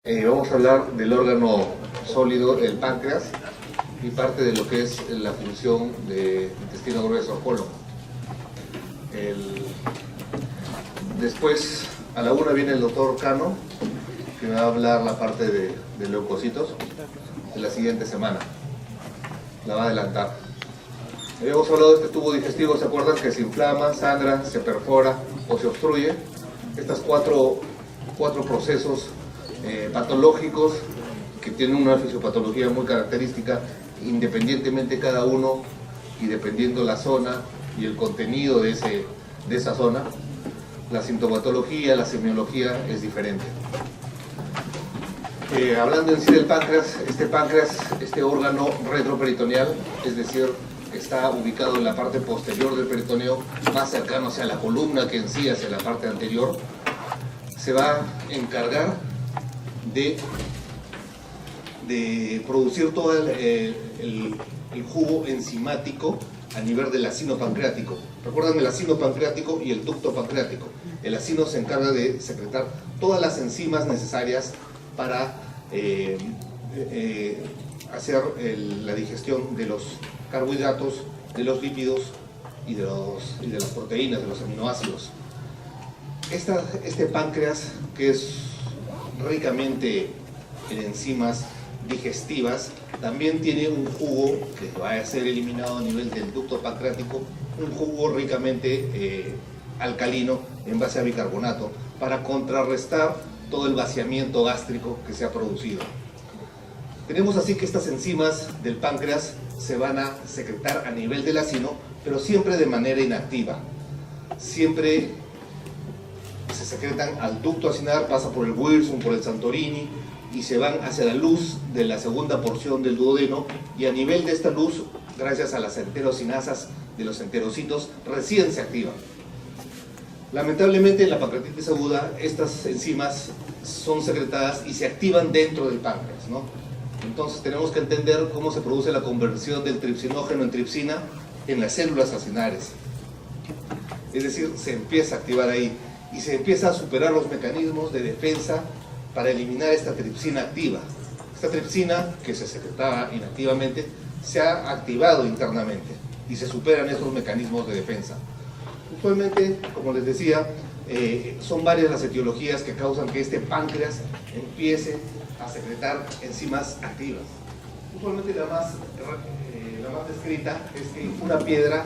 Vamos a hablar del órgano sólido, el páncreas, y parte de lo que es la función de intestino grueso, colon. Después, a la una viene el doctor Cano, que me va a hablar la parte de leucocitos de la siguiente semana. La va a adelantar. Habíamos hablado de este tubo digestivo, ¿se acuerdan? Que se inflama, sangra, se perfora o se obstruye. Estas cuatro procesos patológicos que tienen una fisiopatología muy característica, independientemente cada uno y dependiendo la zona y el contenido de esa zona. La sintomatología, la semiología es diferente. Hablando en sí del páncreas, este órgano retroperitoneal, es decir, está ubicado en la parte posterior del peritoneo, más cercano hacia la columna que en sí hacia la parte anterior, se va a encargar de producir todo el jugo enzimático a nivel del acino pancreático. ¿Recuerdan el acino pancreático y el ducto pancreático? El acino se encarga de secretar todas las enzimas necesarias para hacer la digestión de los carbohidratos, de los lípidos y de las proteínas, de los aminoácidos. Este páncreas, que es ricamente en enzimas digestivas, también tiene un jugo que va a ser eliminado a nivel del ducto pancreático, un jugo ricamente alcalino en base a bicarbonato, para contrarrestar todo el vaciamiento gástrico que se ha producido. Tenemos así que estas enzimas del páncreas se van a secretar a nivel del acino, pero siempre de manera inactiva. Siempre se secretan al ducto acinar, pasa por el Wirsung, por el Santorini, y se van hacia la luz de la segunda porción del duodeno, y a nivel de esta luz, gracias a las enterocinasas de los enterocitos, recién se activan. Lamentablemente en la pancreatitis aguda estas enzimas son secretadas y se activan dentro del páncreas, ¿no? Entonces tenemos que entender cómo se produce la conversión del tripsinógeno en tripsina en las células acinares. Es decir, se empieza a activar ahí y se empieza a superar los mecanismos de defensa para eliminar esta tripsina activa. Esta tripsina, que se secretaba inactivamente, se ha activado internamente y se superan esos mecanismos de defensa. Usualmente, como les decía, son varias las etiologías que causan que este páncreas empiece a secretar enzimas activas. Usualmente la más descrita es que una piedra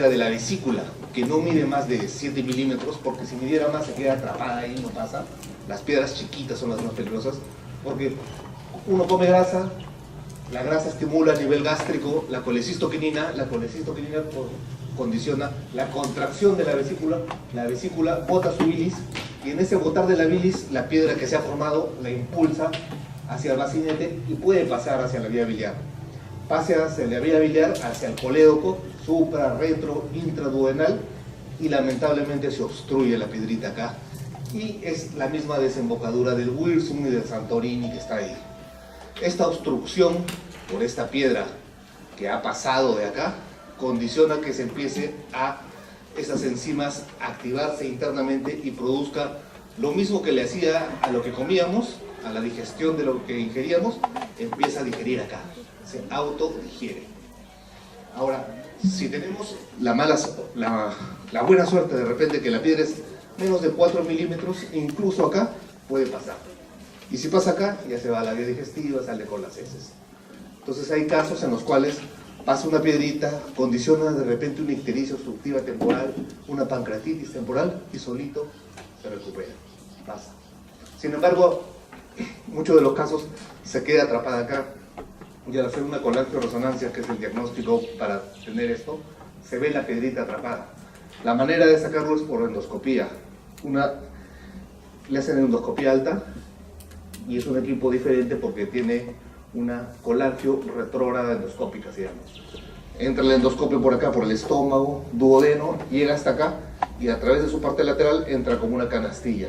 de la vesícula, que no mide más de 7 milímetros, porque si midiera más se queda atrapada ahí, no pasa. Las piedras chiquitas son las más peligrosas, porque uno come grasa, la grasa estimula a nivel gástrico la colecistoquinina condiciona la contracción de la vesícula bota su bilis, y en ese botar de la bilis, la piedra que se ha formado la impulsa hacia el bacinete y puede pasar hacia la vía biliar. Pase hacia la vía biliar, hacia el colédoco, supra, retro, intraduodenal, y lamentablemente se obstruye la piedrita acá. Y es la misma desembocadura del Wirsung y del Santorini que está ahí. Esta obstrucción por esta piedra que ha pasado de acá condiciona que se empiece a esas enzimas a activarse internamente y produzca lo mismo que le hacía a lo que comíamos, a la digestión de lo que ingeríamos, empieza a digerir acá, se autodigiere. Ahora, si tenemos la buena suerte de repente que la piedra es menos de 4 milímetros, incluso acá puede pasar. Y si pasa acá, ya se va a la vía digestiva, sale con las heces. Entonces hay casos en los cuales pasa una piedrita, condiciona de repente una ictericia obstructiva temporal, una pancreatitis temporal, y solito se recupera, pasa. Sin embargo, muchos de los casos se queda atrapada acá, y al hacer una colangioresonancia, que es el diagnóstico para tener esto, se ve la piedrita atrapada. La manera de sacarlo es por endoscopía. Le hacen endoscopía alta, y es un equipo diferente porque tiene una colangio retrógrada endoscópica, se llama. Entra el endoscopio por acá, por el estómago, duodeno, llega hasta acá, y a través de su parte lateral entra como una canastilla.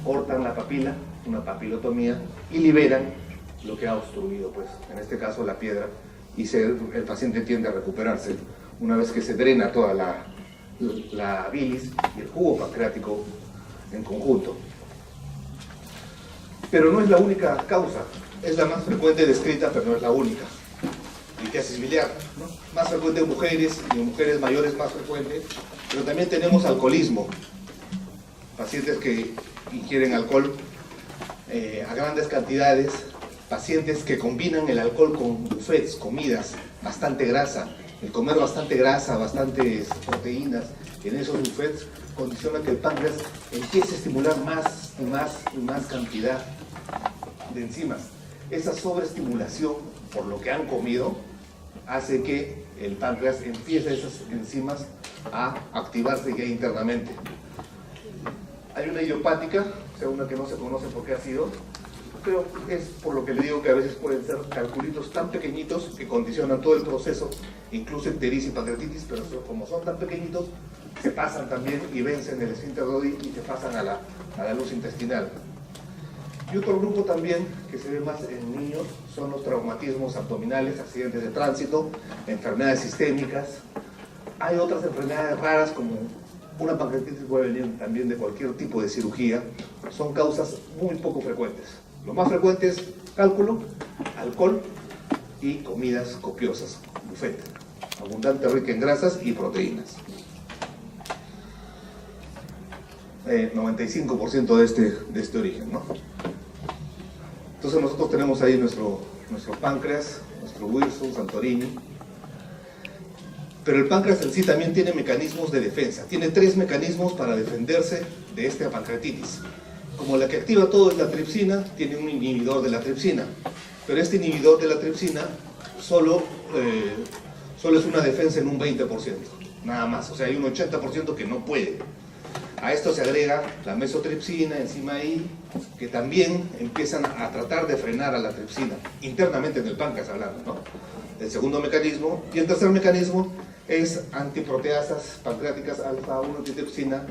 Cortan la papila, una papilotomía, y liberan lo que ha obstruido, pues, en este caso la piedra, y el paciente tiende a recuperarse una vez que se drena toda la bilis y el jugo pancreático en conjunto. Pero no es la única causa, es la más frecuente descrita, pero no es la única. Litiasis biliar, ¿no? Más frecuente en mujeres, y en mujeres mayores más frecuente, pero también tenemos alcoholismo, pacientes que ingieren alcohol a grandes cantidades, pacientes que combinan el alcohol con buffets, comidas, bastante grasa. El comer bastante grasa, bastantes proteínas en esos buffets condiciona que el páncreas empiece a estimular más y más y más cantidad de enzimas. Esa sobreestimulación por lo que han comido hace que el páncreas empiece esas enzimas a activarse ya internamente. Hay una idiopática, o sea, una que no se conoce por qué ha sido, pero es por lo que le digo que a veces pueden ser calculitos tan pequeñitos que condicionan todo el proceso, incluso ictericia y pancreatitis, pero como son tan pequeñitos, se pasan también y vencen el esfínter de Oddi y se pasan a la luz intestinal. Y otro grupo también que se ve más en niños son los traumatismos abdominales, accidentes de tránsito, enfermedades sistémicas. Hay otras enfermedades raras como una pancreatitis, puede venir también de cualquier tipo de cirugía. Son causas muy poco frecuentes. Lo más frecuente es cálculo, alcohol y comidas copiosas, buffet, abundante, rica en grasas y proteínas. 95% de este origen, ¿no? Entonces nosotros tenemos ahí nuestro páncreas, nuestro Wilson, Santorini. Pero el páncreas en sí también tiene mecanismos de defensa. Tiene 3 mecanismos para defenderse de esta pancreatitis. Como la que activa todo es la tripsina, tiene un inhibidor de la tripsina. Pero este inhibidor de la tripsina solo es una defensa en un 20%, nada más. O sea, hay un 80% que no puede. A esto se agrega la mesotripsina, enzima I, que también empiezan a tratar de frenar a la tripsina, internamente en el páncreas hablando, ¿no? El segundo mecanismo. Y el tercer mecanismo es antiproteasas pancreáticas alfa-1 antitripsina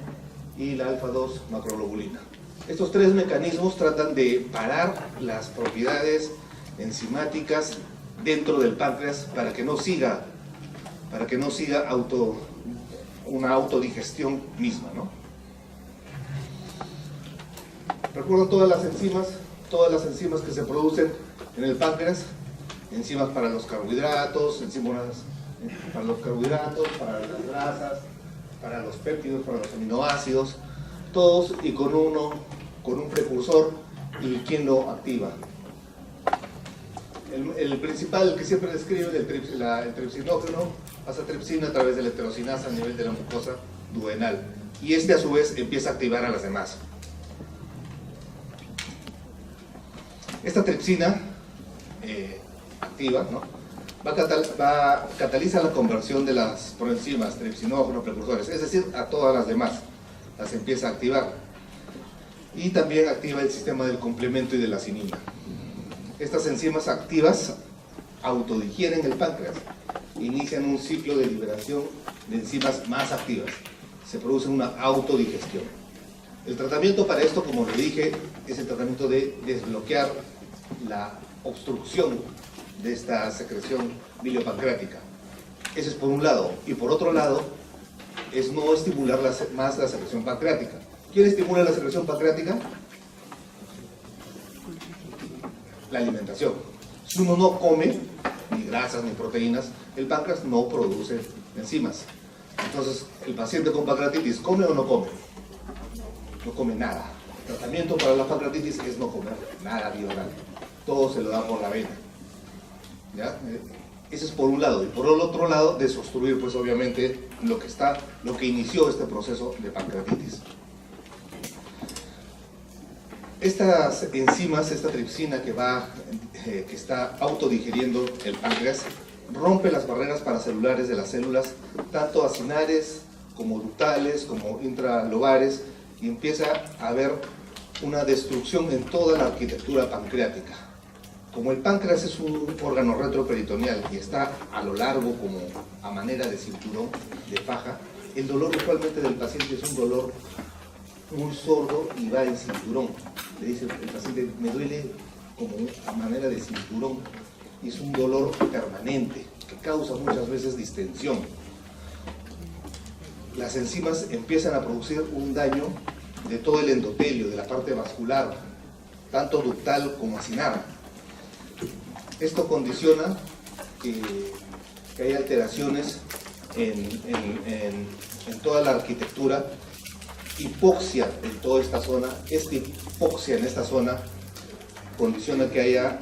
y la alfa-2 macroglobulina. Estos 3 mecanismos tratan de parar las propiedades enzimáticas dentro del páncreas para que no siga una autodigestión misma, ¿no? Recuerdo todas las enzimas que se producen en el páncreas, enzimas para los carbohidratos, para las grasas, para los péptidos, para los aminoácidos, todos y con un precursor y quién lo activa. El principal, el que siempre describe, el tripsinógeno, pasa tripsina a través de la heterocinasa a nivel de la mucosa duodenal y este a su vez empieza a activar a las demás. Esta tripsina activa, ¿no? Cataliza la conversión de las proenzimas, tripsinógenos, precursores, es decir, a todas las demás, las empieza a activar. Y también activa el sistema del complemento y de la cinina. Estas enzimas activas autodigieren el páncreas, inician un ciclo de liberación de enzimas más activas, se produce una autodigestión. El tratamiento para esto, como le dije, es el tratamiento de desbloquear la obstrucción de esta secreción biliopancreática. Ese es por un lado. Y por otro lado, es no estimular más la secreción pancreática. ¿Quién estimula la secreción pancreática? La alimentación. Si uno no come ni grasas ni proteínas, el páncreas no produce enzimas. Entonces, ¿el paciente con pancreatitis come o no come? No come nada. El tratamiento para la pancreatitis es no comer nada bioral. Todo se lo da por la vena. ¿Ya? Ese es por un lado. Y por el otro lado, desobstruir, pues obviamente, lo que inició este proceso de pancreatitis. Estas enzimas, esta tripsina que está autodigeriendo el páncreas, rompe las barreras paracelulares de las células, tanto acinares como ductales, como intralobares, y empieza a haber una destrucción en toda la arquitectura pancreática. Como el páncreas es un órgano retroperitoneal y está a lo largo como a manera de cinturón de faja, el dolor usualmente del paciente es un dolor muy sordo y va en cinturón. Le dice el paciente, me duele como a manera de cinturón, y es un dolor permanente que causa muchas veces distensión. Las enzimas empiezan a producir un daño de todo el endotelio, de la parte vascular, tanto ductal como acinar. Esto condiciona que hay alteraciones en toda la arquitectura, hipoxia en toda esta zona. Esta hipoxia en esta zona condiciona que haya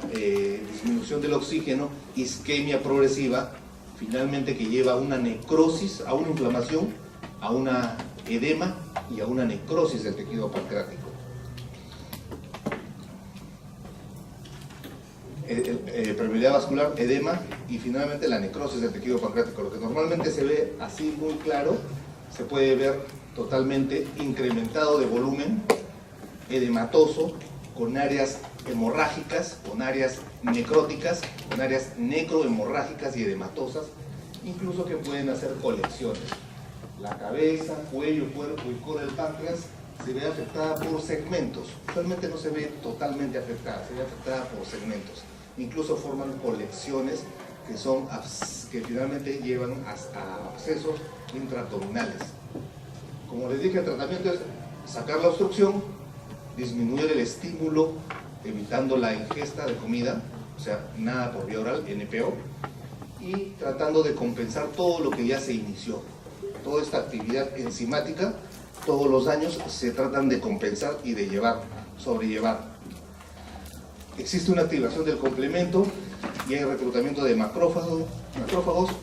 disminución del oxígeno, isquemia progresiva, finalmente que lleva a una necrosis, a una inflamación, a una edema y a una necrosis del tejido pancreático. Permeabilidad vascular, edema y finalmente la necrosis del tejido pancreático. Lo que normalmente se ve así muy claro, se puede ver totalmente incrementado de volumen, edematoso, con áreas hemorrágicas, con áreas necróticas, con áreas necrohemorrágicas y edematosas, incluso que pueden hacer colecciones. La cabeza, cuello, cuerpo y cola del páncreas se ve afectada por segmentos. Usualmente no se ve totalmente afectada, se ve afectada por segmentos. Incluso forman colecciones que finalmente llevan a abscesos intraabdominales. Como les dije, el tratamiento es sacar la obstrucción, disminuir el estímulo, evitando la ingesta de comida, o sea, nada por vía oral, NPO, y tratando de compensar todo lo que ya se inició. Toda esta actividad enzimática, todos los daños se tratan de compensar y de sobrellevar. Existe una activación del complemento y hay reclutamiento de macrófagos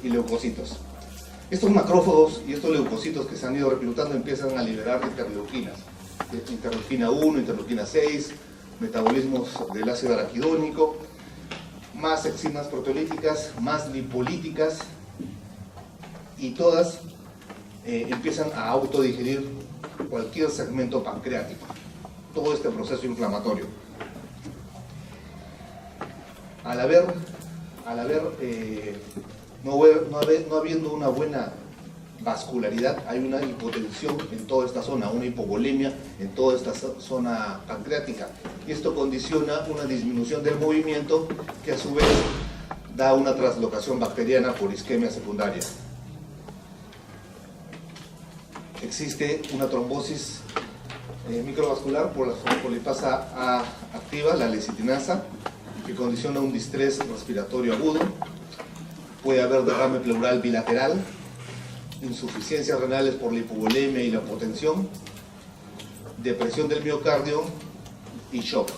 y leucocitos. Estos macrófagos y estos leucocitos que se han ido reclutando empiezan a liberar interleuquinas. Interleuquina 1, interleuquina 6, metabolismos del ácido araquidónico, más enzimas proteolíticas, más lipolíticas, y todas empiezan a autodigerir cualquier segmento pancreático, todo este proceso inflamatorio. Al no habiendo una buena vascularidad, hay una hipotensión en toda esta zona, una hipovolemia en toda esta zona pancreática, y esto condiciona una disminución del movimiento que a su vez da una translocación bacteriana por isquemia secundaria. Existe una trombosis microvascular por la fosfolipasa A activa, la lecitinasa, que condiciona un distrés respiratorio agudo. Puede haber derrame pleural bilateral, insuficiencias renales por la hipovolemia y la hipotensión, depresión del miocardio y shock.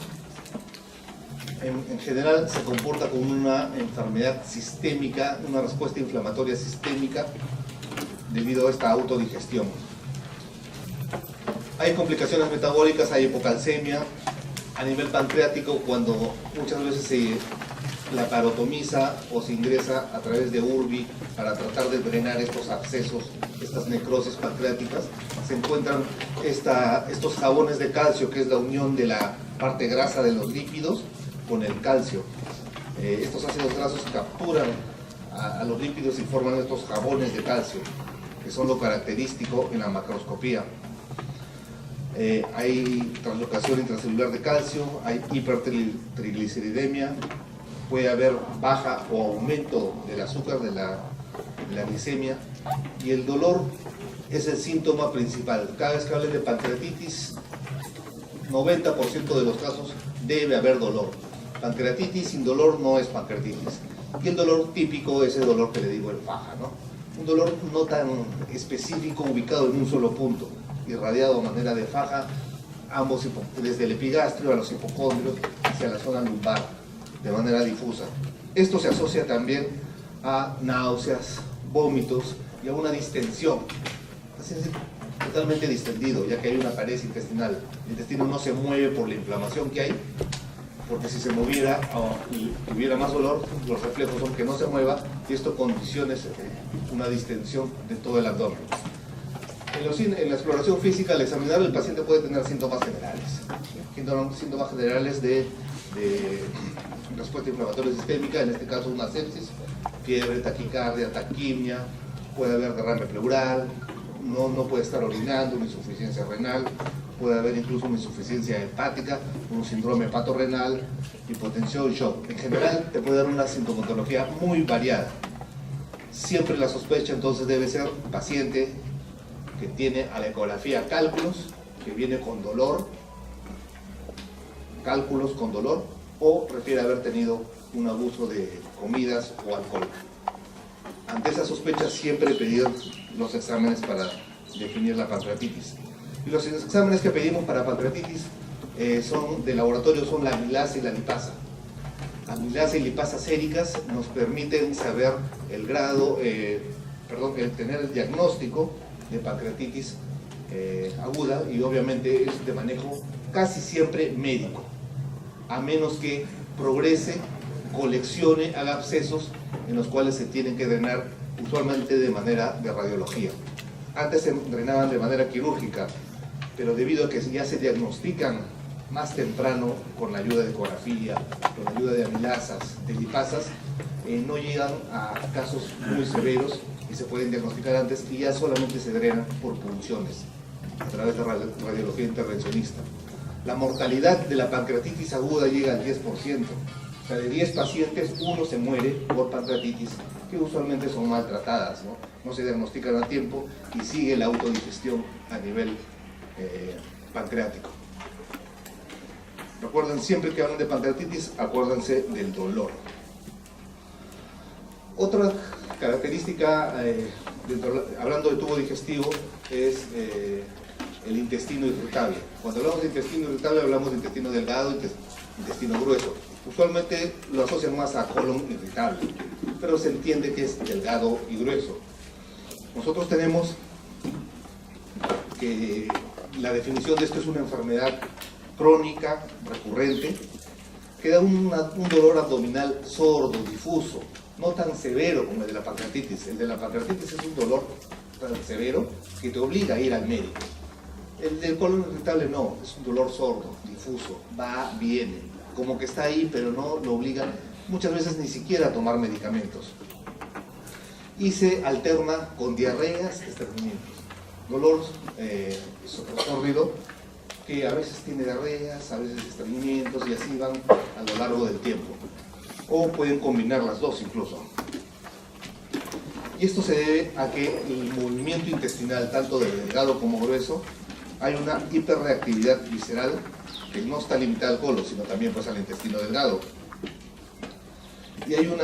En general se comporta como una enfermedad sistémica, una respuesta inflamatoria sistémica debido a esta autodigestión. Hay complicaciones metabólicas, hay hipocalcemia a nivel pancreático cuando muchas veces se laparotomiza o se ingresa a través de URBI para tratar de drenar estos abscesos, estas necrosis pancreáticas. Se encuentran estos jabones de calcio, que es la unión de la parte grasa de los lípidos con el calcio. Estos ácidos grasos capturan a los lípidos y forman estos jabones de calcio, que son lo característico en la macroscopía. Hay translocación intracelular de calcio, hay hipertrigliceridemia, puede haber baja o aumento del azúcar, de la glicemia, y el dolor es el síntoma principal. Cada vez que hablen de pancreatitis, 90% de los casos debe haber dolor. Pancreatitis sin dolor no es pancreatitis. Y el dolor típico es el dolor que le digo, el faja, ¿no? Un dolor no tan específico, ubicado en un solo punto, irradiado de manera de faja, ambos desde el epigastrio a los hipocondrios hacia la zona lumbar, de manera difusa. Esto se asocia también a náuseas, vómitos y a una distensión. Así es, totalmente distendido, ya que hay una pared intestinal. El intestino no se mueve por la inflamación que hay, porque si se moviera y tuviera más dolor, los reflejos son que no se mueva, y esto condiciona una distensión de todo el abdomen. En la exploración física, al examinar, el paciente puede tener síntomas generales. Síntomas generales de respuesta inflamatoria sistémica, en este caso una sepsis, fiebre, taquicardia, taquimia, puede haber derrame pleural, no puede estar orinando, una insuficiencia renal, puede haber incluso una insuficiencia hepática, un síndrome hepatorrenal, hipotensión y shock. En general, te puede dar una sintomatología muy variada. Siempre la sospecha entonces debe ser paciente que tiene a la ecografía cálculos, que viene con dolor, cálculos con dolor o refiere a haber tenido un abuso de comidas o alcohol. Ante esa sospecha siempre pedir los exámenes para definir la pancreatitis. Y los exámenes que pedimos para pancreatitis son de laboratorio, son la amilasa y la lipasa. Amilasa y lipasa séricas nos permiten saber el grado, tener el diagnóstico de pancreatitis aguda, y obviamente es de manejo casi siempre médico, a menos que progrese, coleccione, haga abscesos en los cuales se tienen que drenar usualmente de manera de radiología. Antes se drenaban de manera quirúrgica, pero debido a que ya se diagnostican más temprano con la ayuda de ecografía, con la ayuda de amilasas, de lipasas, no llegan a casos muy severos y se pueden diagnosticar antes, y ya solamente se drenan por punciones a través de radiología intervencionista. La mortalidad de la pancreatitis aguda llega al 10%. O sea, de 10 pacientes, 1 se muere por pancreatitis, que usualmente son maltratadas, no se diagnostican a tiempo y sigue la autodigestión a nivel pancreático. Recuerden, siempre que hablan de pancreatitis, acuérdense del dolor. Otra característica, hablando de tubo digestivo, es el intestino irritable. Cuando hablamos de intestino irritable, hablamos de intestino delgado y intestino grueso. Usualmente lo asocian más a colon irritable, pero se entiende que es delgado y grueso. Nosotros tenemos que la definición de esto es una enfermedad crónica, recurrente, que da un dolor abdominal sordo, difuso, no tan severo como el de la pancreatitis. El de la pancreatitis es un dolor tan severo que te obliga a ir al médico. El del colon irritable no, es un dolor sordo, difuso, va, viene, como que está ahí, pero no lo obligan muchas veces ni siquiera a tomar medicamentos. Y se alterna con diarreas, estreñimientos. Dolor sórdido, que a veces tiene diarreas, a veces estreñimientos, y así van a lo largo del tiempo. O pueden combinar las dos incluso. Y esto se debe a que el movimiento intestinal, tanto de delgado como grueso, hay una hiperreactividad visceral que no está limitada al colon, sino también pues al intestino delgado. Y hay un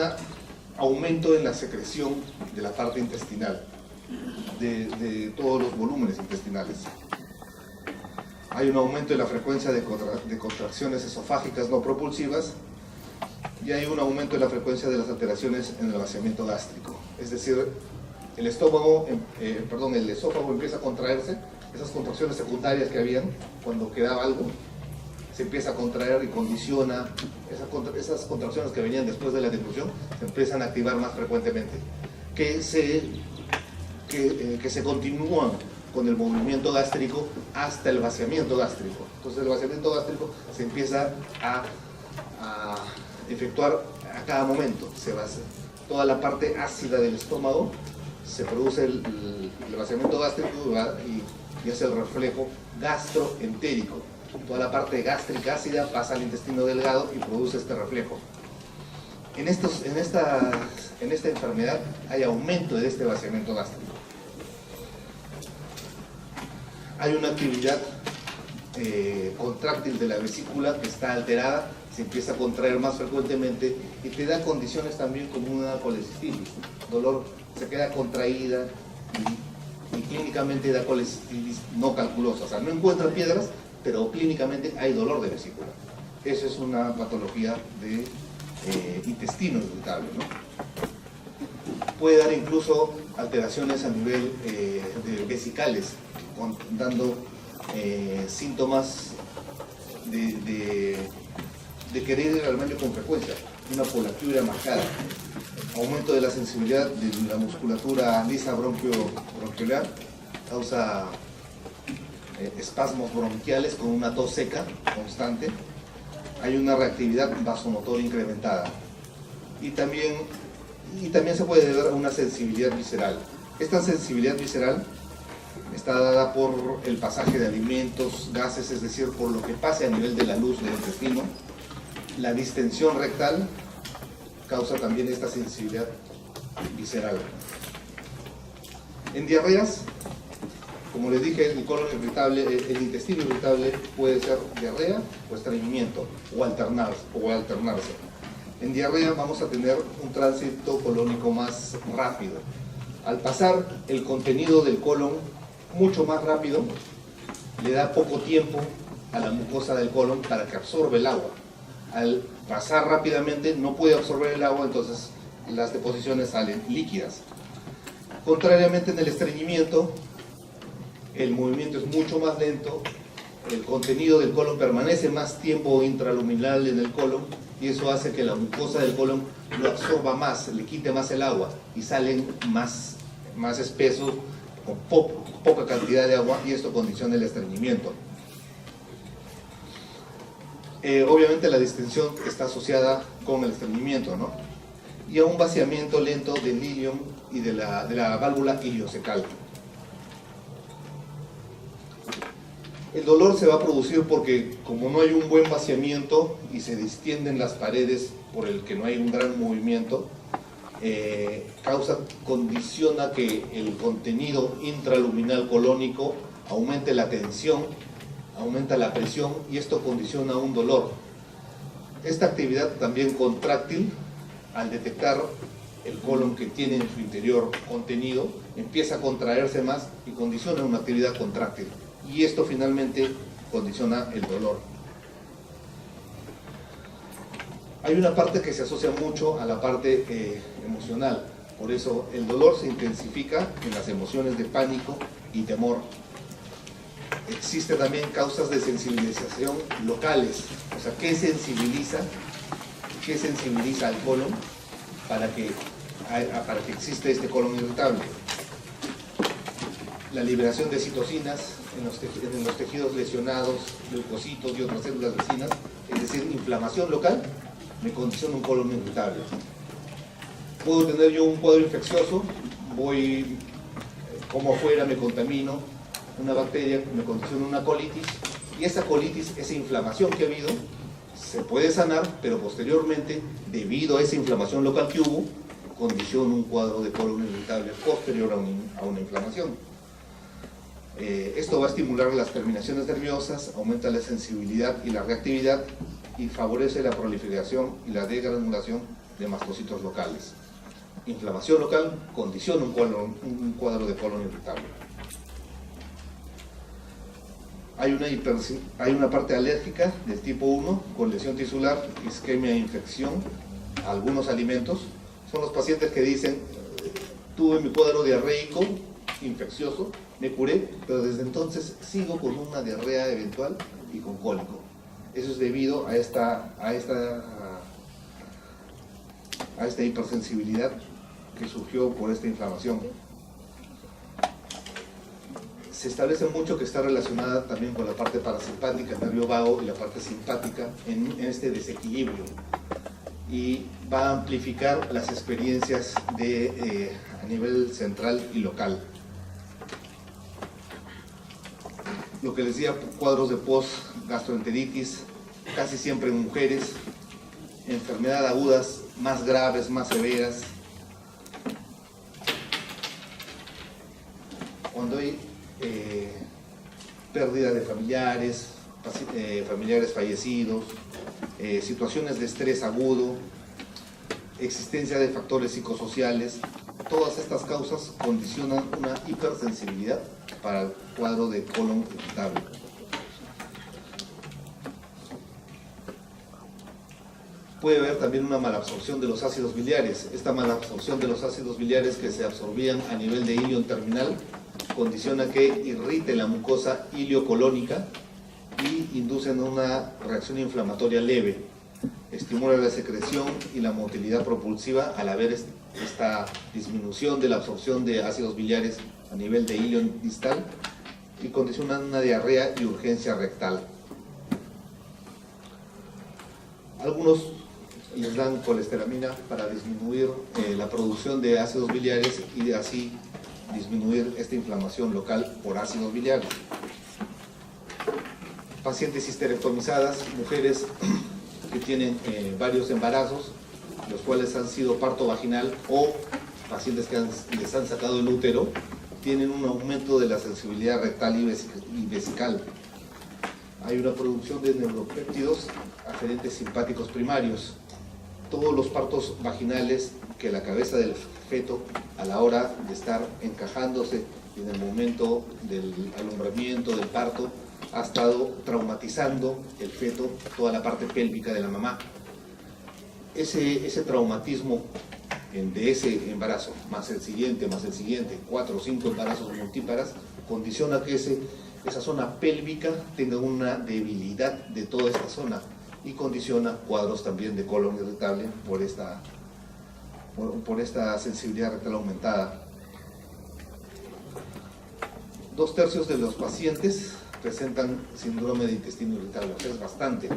aumento en la secreción de la parte intestinal, de todos los volúmenes intestinales. Hay un aumento en la frecuencia de contracciones esofágicas no propulsivas, y hay un aumento en la frecuencia de las alteraciones en el vaciamiento gástrico. Es decir, el esófago empieza a contraerse, esas contracciones secundarias que habían cuando quedaba algo, se empieza a contraer y condiciona, esas contracciones que venían después de la deglución se empiezan a activar más frecuentemente, que se continúan con el movimiento gástrico hasta el vaciamiento gástrico. Entonces el vaciamiento gástrico se empieza a efectuar a cada momento, se va a hacer toda la parte ácida del estómago, se produce el vaciamiento gástrico y hace el reflejo gastroentérico. Toda la parte gástrica ácida pasa al intestino delgado y produce este reflejo. En esta enfermedad hay aumento de este vaciamiento gástrico. Hay una actividad contráctil de la vesícula que está alterada, se empieza a contraer más frecuentemente y te da condiciones también como una colecistitis. Dolor, se queda contraída y clínicamente da colecistitis no calculosa. O sea, no encuentra piedras, pero clínicamente hay dolor de vesícula. Eso es una patología de intestino irritable, ¿no? Puede dar incluso alteraciones a nivel de vesicales, dando síntomas de querer ir al baño con frecuencia, una poliuria marcada, aumento de la sensibilidad de la musculatura lisa bronquiolar, causa espasmos bronquiales con una tos seca constante, hay una reactividad vasomotora incrementada y también se puede deber a una sensibilidad visceral. Esta sensibilidad visceral está dada por el pasaje de alimentos, gases, es decir, por lo que pase a nivel de la luz del intestino. La distensión rectal causa también esta sensibilidad visceral. En diarreas Como les dije, el colon irritable, el intestino irritable puede ser diarrea o estreñimiento, o alternarse. En diarrea vamos a tener un tránsito colónico más rápido. Al pasar el contenido del colon mucho más rápido, le da poco tiempo a la mucosa del colon para que absorba el agua. Al pasar rápidamente no puede absorber el agua, entonces las deposiciones salen líquidas. Contrariamente, en el estreñimiento, el movimiento es mucho más lento, el contenido del colon permanece más tiempo intraluminal en el colon y eso hace que la mucosa del colon lo absorba más, le quite más el agua y salen más espesos, con poca cantidad de agua, y esto condiciona el estreñimiento. Obviamente la distensión está asociada con el estreñimiento, ¿no? Y a un vaciamiento lento del ilium y de la válvula iliocecal. El dolor se va a producir porque, como no hay un buen vaciamiento y se distienden las paredes por el que no hay un gran movimiento, condiciona que el contenido intraluminal colónico aumente la tensión, aumenta la presión, y esto condiciona un dolor. Esta actividad también contráctil, al detectar el colon que tiene en su interior contenido, empieza a contraerse más y condiciona una actividad contráctil. Y esto finalmente condiciona el dolor. Hay una parte que se asocia mucho a la parte emocional, por eso el dolor se intensifica en las emociones de pánico y temor. Existen también causas de sensibilización locales, o sea, ¿qué sensibiliza al colon para que exista este colon irritable? La liberación de citocinas en los tejidos lesionados, leucocitos y otras células vecinas, es decir, inflamación local, me condiciona un colon irritable. Puedo tener yo un cuadro infeccioso, como afuera me contamino, una bacteria me condiciona una colitis, y esa colitis, esa inflamación que ha habido, se puede sanar, pero posteriormente, debido a esa inflamación local que hubo, condiciona un cuadro de colon irritable posterior a una inflamación. Esto va a estimular las terminaciones nerviosas, aumenta la sensibilidad y la reactividad y favorece la proliferación y la degranulación de mastocitos locales. Inflamación local condiciona un cuadro de colon irritable. Hay una parte alérgica del tipo 1 con lesión tisular, isquemia e infección a algunos alimentos. Son los pacientes que dicen: tuve mi cuadro diarreico infeccioso, me curé, pero desde entonces sigo con una diarrea eventual y con cólico. Eso es debido a esta hipersensibilidad que surgió por esta inflamación. Se establece mucho que está relacionada también con la parte parasimpática, el nervio vago, y la parte simpática en este desequilibrio, y va a amplificar las experiencias a nivel central y local. Lo que les decía, cuadros de post-gastroenteritis, casi siempre en mujeres, enfermedades agudas más graves, más severas. Cuando hay pérdida de familiares fallecidos, situaciones de estrés agudo, existencia de factores psicosociales, todas estas causas condicionan una hipersensibilidad para el cuadro de colon irritable. Puede haber también una malabsorción de los ácidos biliares. Esta malabsorción de los ácidos biliares que se absorbían a nivel de ilion terminal condiciona que irrite la mucosa iliocolónica y inducen una reacción inflamatoria leve. Estimula la secreción y la motilidad propulsiva al haber esta disminución de la absorción de ácidos biliares a nivel de ilion distal, y condicionan una diarrea y urgencia rectal. Algunos les dan colesteramina para disminuir la producción de ácidos biliares y así disminuir esta inflamación local por ácidos biliares. Pacientes histerectomizadas, mujeres que tienen varios embarazos, los cuales han sido parto vaginal, o pacientes que les han sacado el útero, tienen un aumento de la sensibilidad rectal y vesical. Hay una producción de neuropéptidos aferentes simpáticos primarios. Todos los partos vaginales que la cabeza del feto, a la hora de estar encajándose en el momento del alumbramiento, del parto, ha estado traumatizando el feto, toda la parte pélvica de la mamá. Ese traumatismo de ese embarazo, más el siguiente, 4 o 5 embarazos multíparas, condiciona que esa zona pélvica tenga una debilidad de toda esta zona y condiciona cuadros también de colon irritable por esta sensibilidad rectal aumentada. 2/3 de los pacientes presentan síndrome de intestino irritable, o sea, es bastante.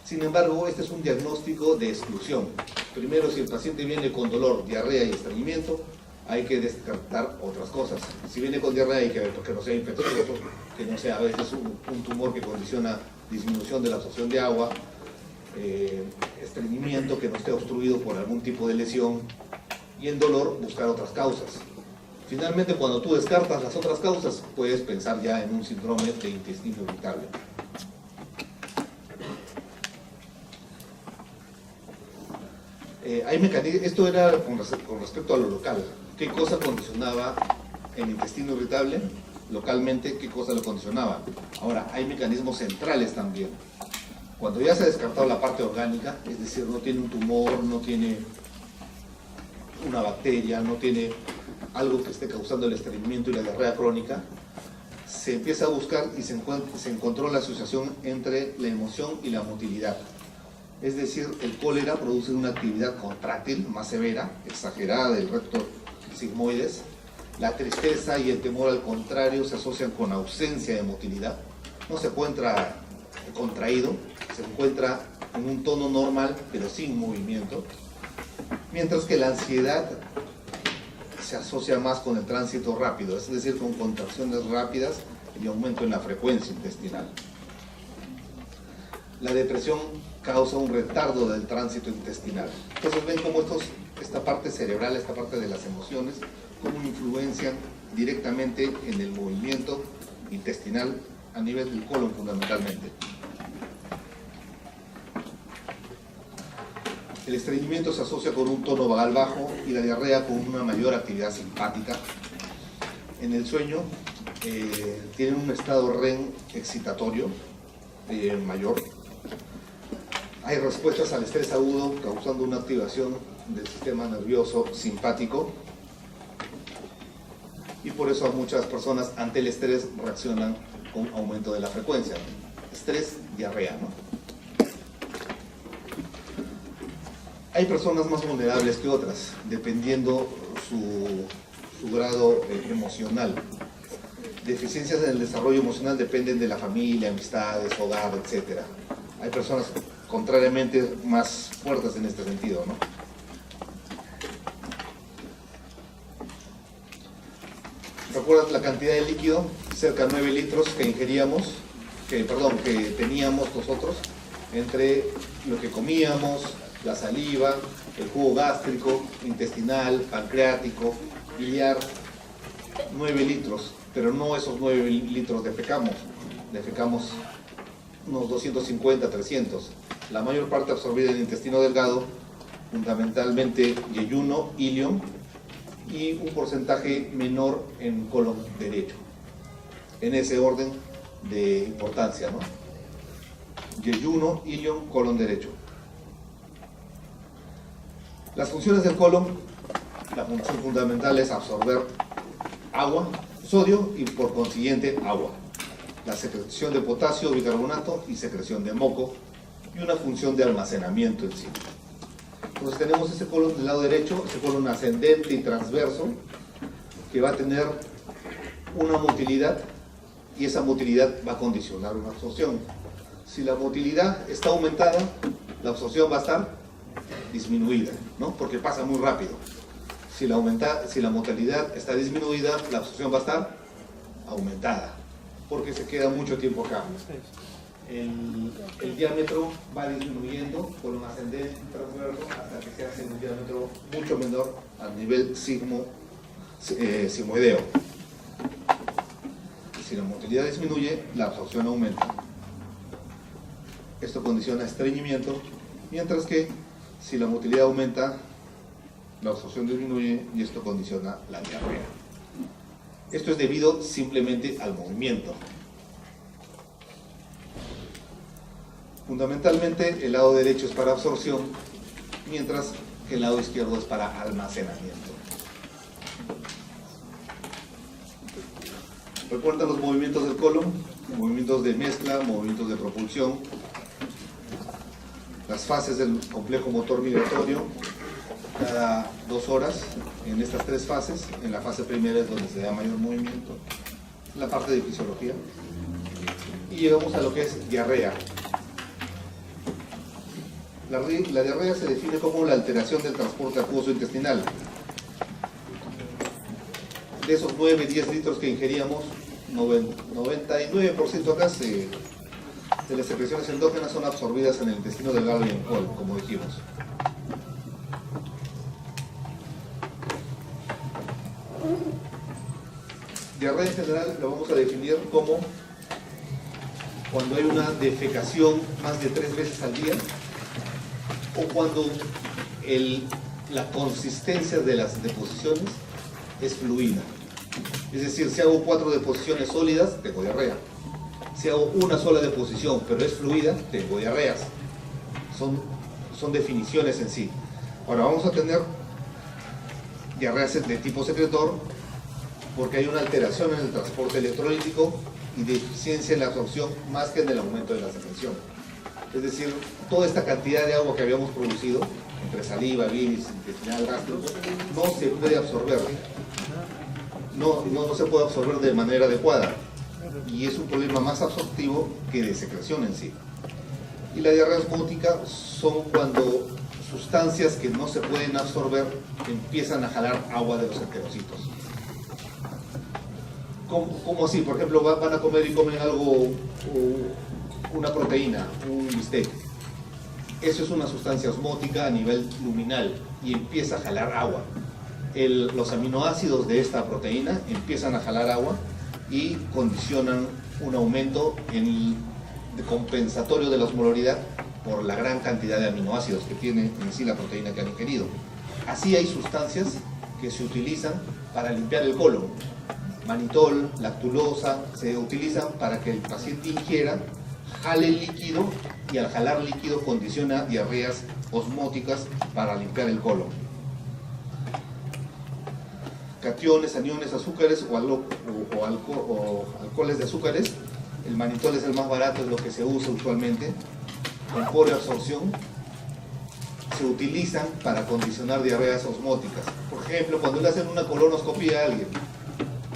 Sin embargo, este es un diagnóstico de exclusión. Primero, si el paciente viene con dolor, diarrea y estreñimiento, hay que descartar otras cosas. Si viene con diarrea, hay que ver que no sea infeccioso, que no sea a veces un tumor que condiciona disminución de la absorción de agua, estreñimiento que no esté obstruido por algún tipo de lesión, y el dolor, buscar otras causas. Finalmente, cuando tú descartas las otras causas, puedes pensar ya en un síndrome de intestino irritable. Esto era con respecto a lo local. ¿Qué cosa condicionaba el intestino irritable localmente? ¿Qué cosa lo condicionaba? Ahora, hay mecanismos centrales también. Cuando ya se ha descartado la parte orgánica, es decir, no tiene un tumor, no tiene una bacteria, no tiene algo que esté causando el estreñimiento y la diarrea crónica, se empieza a buscar y se encontró la asociación entre la emoción y la motilidad. Es decir, el cólera produce una actividad contráctil más severa, exagerada del recto sigmoides. La tristeza y el temor, al contrario, se asocian con ausencia de motilidad. No se encuentra contraído, se encuentra en un tono normal, pero sin movimiento. Mientras que la ansiedad se asocia más con el tránsito rápido, es decir, con contracciones rápidas y aumento en la frecuencia intestinal. La depresión causa un retardo del tránsito intestinal. Entonces ven cómo esta parte cerebral, esta parte de las emociones, cómo influencian directamente en el movimiento intestinal a nivel del colon fundamentalmente. El estreñimiento se asocia con un tono vagal bajo y la diarrea con una mayor actividad simpática. En el sueño tienen un estado REM excitatorio mayor. Hay respuestas al estrés agudo causando una activación del sistema nervioso simpático y por eso muchas personas ante el estrés reaccionan con aumento de la frecuencia. Estrés, diarrea, ¿no? Hay personas más vulnerables que otras, dependiendo su grado emocional. Deficiencias en el desarrollo emocional dependen de la familia, amistades, hogar, etc. Hay personas contrariamente más fuertes en este sentido, ¿no? ¿Recuerdas la cantidad de líquido? Cerca de 9 litros que que teníamos nosotros entre lo que comíamos, la saliva, el jugo gástrico, intestinal, pancreático, biliar. 9 litros, pero no esos 9 litros defecamos unos 250, 300. La mayor parte absorbida en el intestino delgado, fundamentalmente yeyuno, ilion, y un porcentaje menor en colon derecho. En ese orden de importancia, ¿no? Yeyuno, ilion, colon derecho. Las funciones del colon, la función fundamental es absorber agua, sodio y por consiguiente agua. La secreción de potasio, bicarbonato y secreción de moco y una función de almacenamiento en sí. Entonces tenemos ese colon del lado derecho, ese colon ascendente y transverso que va a tener una motilidad y esa motilidad va a condicionar una absorción. Si la motilidad está aumentada, la absorción va a estar disminuida, ¿no? Porque pasa muy rápido. Si la motilidad está disminuida, la absorción va a estar aumentada, porque se queda mucho tiempo acá. El diámetro va disminuyendo por un ascendente transverso hasta que se hace un diámetro mucho menor al nivel sigmoideo. Si la motilidad disminuye, la absorción aumenta. Esto condiciona estreñimiento, mientras que si la motilidad aumenta, la absorción disminuye y esto condiciona la diarrea. Esto es debido simplemente al movimiento. Fundamentalmente, el lado derecho es para absorción, mientras que el lado izquierdo es para almacenamiento. Recuerda los movimientos del colon, movimientos de mezcla, movimientos de propulsión, las fases del complejo motor migratorio, cada 2 horas en estas 3 fases. En la fase primera es donde se da mayor movimiento, la parte de fisiología, y llegamos a lo que es diarrea. La diarrea se define como la alteración del transporte acuoso intestinal. De esos 9-10 litros que ingeríamos, 99% acá de las secreciones endógenas son absorbidas en el intestino delgado y en el colon, como dijimos. Diarrea en general lo vamos a definir como cuando hay una defecación más de 3 veces al día, o cuando la consistencia de las deposiciones es fluida. Es decir, si hago 4 deposiciones sólidas, tengo diarrea. Si hago una sola deposición, pero es fluida, tengo diarreas. Son definiciones en sí. Ahora vamos a tener diarreas de tipo secretor, porque hay una alteración en el transporte electrolítico y deficiencia en la absorción más que en el aumento de la secreción. Es decir, toda esta cantidad de agua que habíamos producido, entre saliva, bilis, intestinal, gástrico, no se puede absorber. No se puede absorber de manera adecuada. Y es un problema más absortivo que de secreción en sí. Y la diarrea osmótica son cuando sustancias que no se pueden absorber empiezan a jalar agua de los enterocitos. ¿Cómo así? Por ejemplo, van a comer y comen algo, una proteína, un bistec. Eso es una sustancia osmótica a nivel luminal y empieza a jalar agua. Los aminoácidos de esta proteína empiezan a jalar agua y condicionan un aumento compensatorio de la osmolaridad por la gran cantidad de aminoácidos que tiene en sí la proteína que han ingerido. Así hay sustancias que se utilizan para limpiar el colon. Manitol, lactulosa, se utilizan para que el paciente ingiera, jale el líquido y al jalar líquido condiciona diarreas osmóticas para limpiar el colon. Cationes, aniones, azúcares o alcoholes de azúcares. El manitol es el más barato, es lo que se usa usualmente. Con pobre absorción se utilizan para condicionar diarreas osmóticas. Por ejemplo, cuando le hacen una colonoscopia a alguien,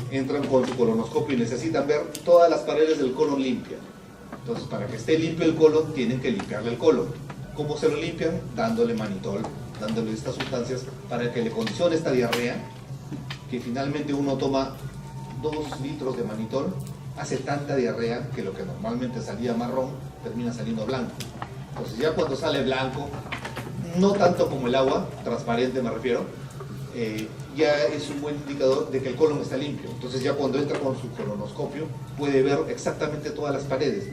entran con su colonoscopio y necesitan ver todas las paredes del colon limpias. Entonces, para que esté limpio el colon, tienen que limpiarle el colon. ¿Cómo se lo limpian? Dándole manitol, dándole estas sustancias para que le condicione esta diarrea, que finalmente uno toma 2 litros de manitol, hace tanta diarrea que lo que normalmente salía marrón termina saliendo blanco. Entonces ya cuando sale blanco, no tanto como el agua, transparente me refiero, ya es un buen indicador de que el colon está limpio. Entonces ya cuando entra con su colonoscopio puede ver exactamente todas las paredes,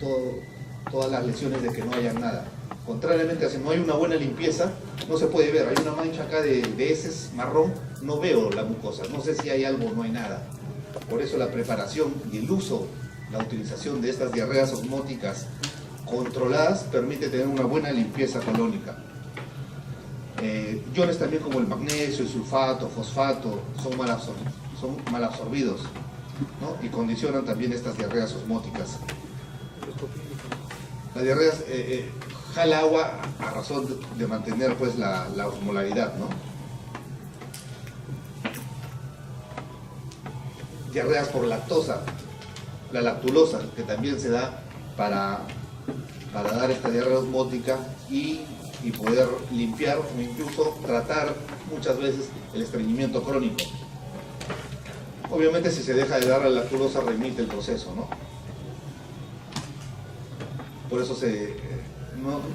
todas las lesiones de que no haya nada. Contrariamente, si no hay una buena limpieza, no se puede ver. Hay una mancha acá de heces marrón, no veo la mucosa, no sé si hay algo o no hay nada. Por eso la preparación y el uso, la utilización de estas diarreas osmóticas controladas permite tener una buena limpieza colónica. Iones también como el magnesio, el sulfato, fosfato, son mal absorbidos, ¿no? Y condicionan también estas diarreas osmóticas. Las diarreas jala agua a razón de mantener pues la osmolaridad, ¿no? Diarreas por lactosa, la lactulosa, que también se da para dar esta diarrea osmótica y poder limpiar o incluso tratar muchas veces el estreñimiento crónico. Obviamente si se deja de dar la lactulosa remite el proceso, ¿no? Por eso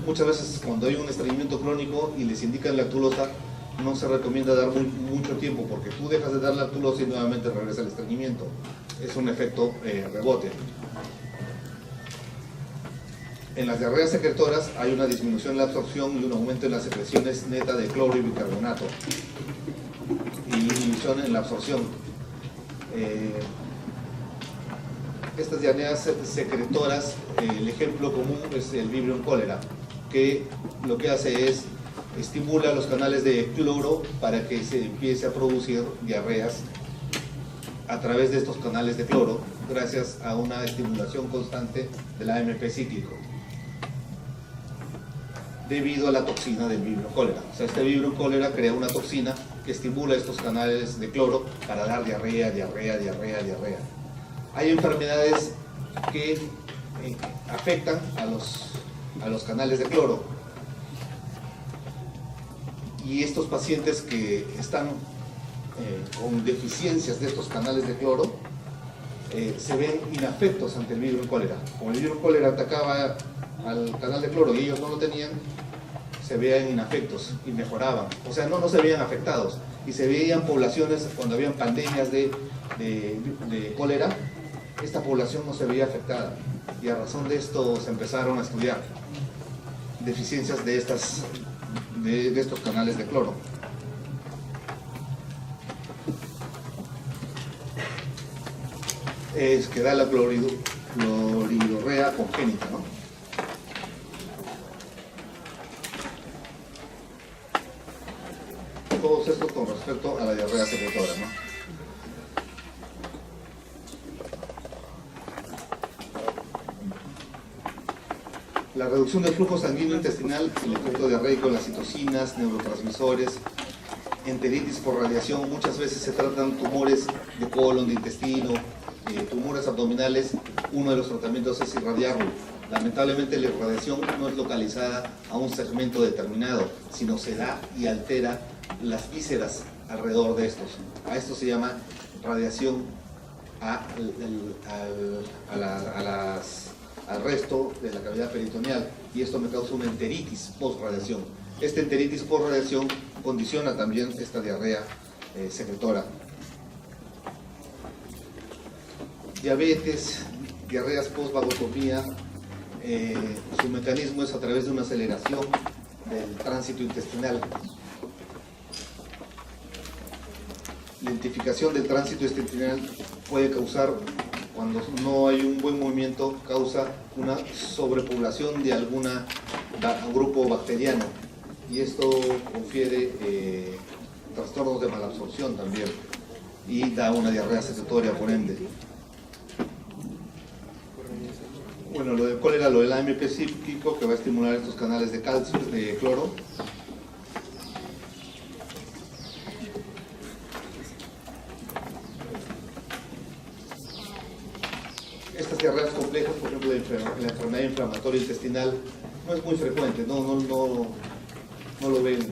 muchas veces cuando hay un estreñimiento crónico y les indican lactulosa, no se recomienda dar mucho tiempo, porque tú dejas de dar lactulosa y nuevamente regresa el estreñimiento. Es un efecto rebote. En las diarreas secretoras hay una disminución en la absorción y un aumento en las secreciones netas de cloro y bicarbonato, y disminución en la absorción. Estas diarreas secretoras, el ejemplo común es el Vibrio cólera, que lo que hace es estimula los canales de cloro para que se empiece a producir diarreas a través de estos canales de cloro, gracias a una estimulación constante del AMP cíclico, debido a la toxina del Vibrio cólera. O sea, este Vibrio cólera crea una toxina que estimula estos canales de cloro para dar diarrea. Hay enfermedades que afectan a los canales de cloro, y estos pacientes que están con deficiencias de estos canales de cloro se ven inafectos ante el Vibrio cólera. Como el Vibrio cólera atacaba al canal de cloro y ellos no lo tenían, se veían inafectos y mejoraban. O sea, no se veían afectados, y se veían poblaciones cuando habían pandemias de cólera. Esta población no se veía afectada, y a razón de esto se empezaron a estudiar deficiencias de estos canales de cloro. Es que da la cloridorrea congénita, ¿no? Todos estos con respecto a la diarrea secretora, ¿no? La reducción del flujo sanguíneo intestinal, el efecto diarreico, las citocinas, neurotransmisores, enteritis por radiación. Muchas veces se tratan tumores de colon, de intestino, tumores abdominales. Uno de los tratamientos es irradiarlo. Lamentablemente la irradiación no es localizada a un segmento determinado, sino se da y altera las vísceras alrededor de estos. A esto se llama radiación al resto de la cavidad peritoneal, y esto me causa una enteritis post-radiación. Esta enteritis post-radiación condiciona también esta diarrea secretora. Diabetes, diarreas post-vagotomía, su mecanismo es a través de una aceleración del tránsito intestinal. La identificación del tránsito intestinal puede causar, cuando no hay un buen movimiento, causa una sobrepoblación de algún grupo bacteriano, y esto confiere trastornos de malabsorción también, y da una diarrea secretoria por ende. Bueno, lo del cólera, lo del AMP cíclico, que va a estimular estos canales de calcio, de cloro. Estas diarreas complejas, por ejemplo, la enfermedad inflamatoria intestinal, no es muy frecuente, no lo ven.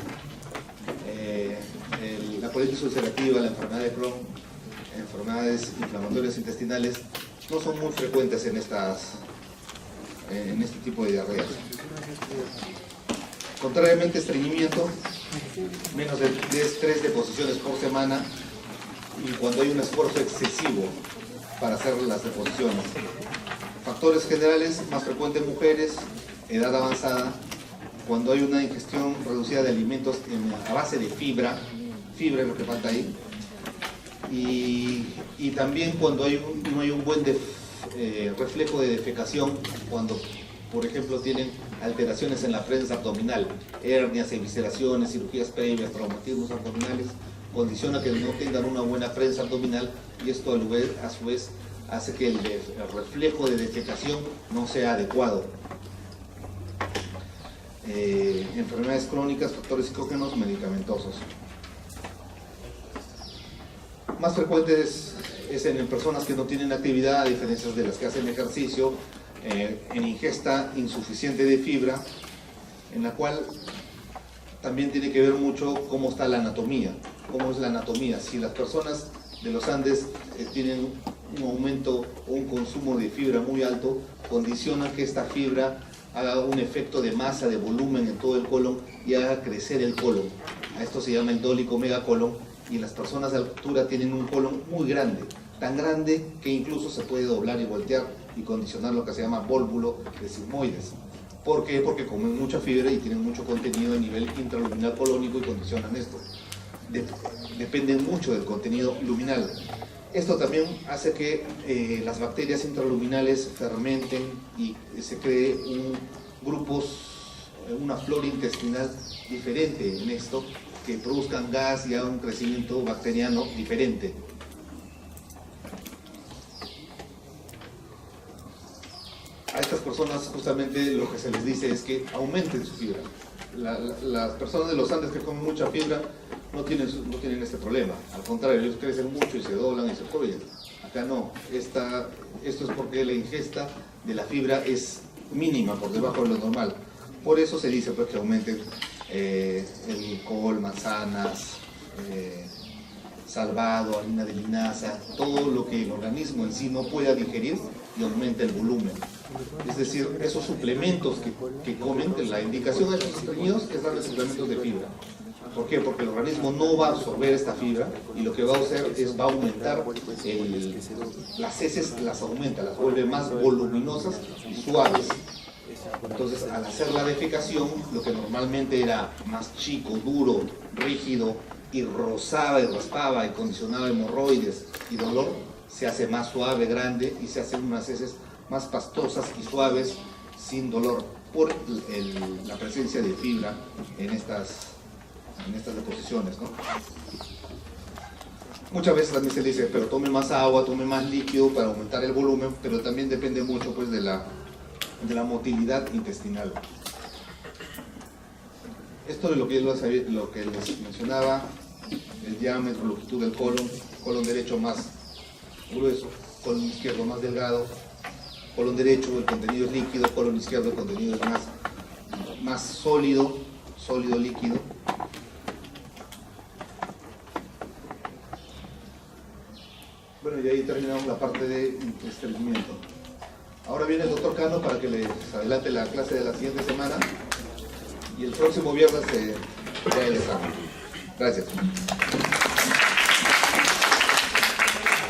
La colitis ulcerativa, la enfermedad de Crohn, enfermedades inflamatorias intestinales, no son muy frecuentes en este tipo de diarreas. Contrariamente, estreñimiento, menos de 3 deposiciones por semana, y cuando hay un esfuerzo excesivo para hacer las deposiciones. Factores generales, más frecuente en mujeres, edad avanzada, cuando hay una ingestión reducida de alimentos a base de fibra es lo que falta ahí, y también cuando no hay un buen reflejo de defecación, cuando, por ejemplo, tienen alteraciones en la prensa abdominal, hernias, evisceraciones, cirugías previas, traumatismos abdominales, condiciona que no tengan una buena prensa abdominal, y esto a su vez hace que el reflejo de defecación no sea adecuado. Enfermedades crónicas, factores psicógenos, medicamentosos. Más frecuentes es en personas que no tienen actividad, a diferencia de las que hacen ejercicio, en ingesta insuficiente de fibra, en la cual también tiene que ver mucho cómo está la anatomía, cómo es la anatomía. Si las personas de los Andes tienen un aumento o un consumo de fibra muy alto, condiciona que esta fibra haga un efecto de masa, de volumen en todo el colon, y haga crecer el colon. A esto se llama el dólico megacolon, y las personas de altura tienen un colon muy grande, tan grande que incluso se puede doblar y voltear y condicionar lo que se llama vólvulo de sigmoides. ¿Por qué? Porque comen mucha fibra y tienen mucho contenido a nivel intraluminal colónico y condicionan esto. Dependen mucho del contenido luminal. Esto también hace que las bacterias intraluminales fermenten y se cree una flora intestinal diferente en esto, que produzcan gas y haga un crecimiento bacteriano diferente. A estas personas justamente lo que se les dice es que aumenten su fibra. Las personas de los Andes que comen mucha fibra no tienen este problema. Al contrario, ellos crecen mucho y se doblan y se corrigen. Acá no. Esto es porque la ingesta de la fibra es mínima, por debajo de lo normal. Por eso se dice pues, que aumenten el col, manzanas, salvado, harina de linaza, todo lo que el organismo en sí no pueda digerir y aumenta el volumen. Es decir, esos suplementos que comen, la indicación de estos estreñidos es darle suplementos de fibra. ¿Por qué? Porque el organismo no va a absorber esta fibra y lo que va a hacer es va a aumentar las heces, las aumenta, las vuelve más voluminosas y suaves. Entonces, al hacer la defecación, lo que normalmente era más chico, duro, rígido, y rozaba y raspaba y condicionaba hemorroides y dolor, se hace más suave, grande, y se hacen unas heces más pastosas y suaves, sin dolor, por la presencia de fibra en estas deposiciones, ¿no? Muchas veces también se dice, pero tome más agua, tome más líquido para aumentar el volumen, pero también depende mucho pues, de la motilidad intestinal. Esto es lo que les mencionaba, el diámetro, longitud del colon derecho más grueso, colon izquierdo más delgado, colon derecho el contenido es líquido, colon izquierdo el contenido es más sólido, líquido. Bueno, y ahí terminamos la parte de estreñimiento. Ahora viene el doctor Cano para que les adelante la clase de la siguiente semana, y el próximo viernes ya el examen. Gracias.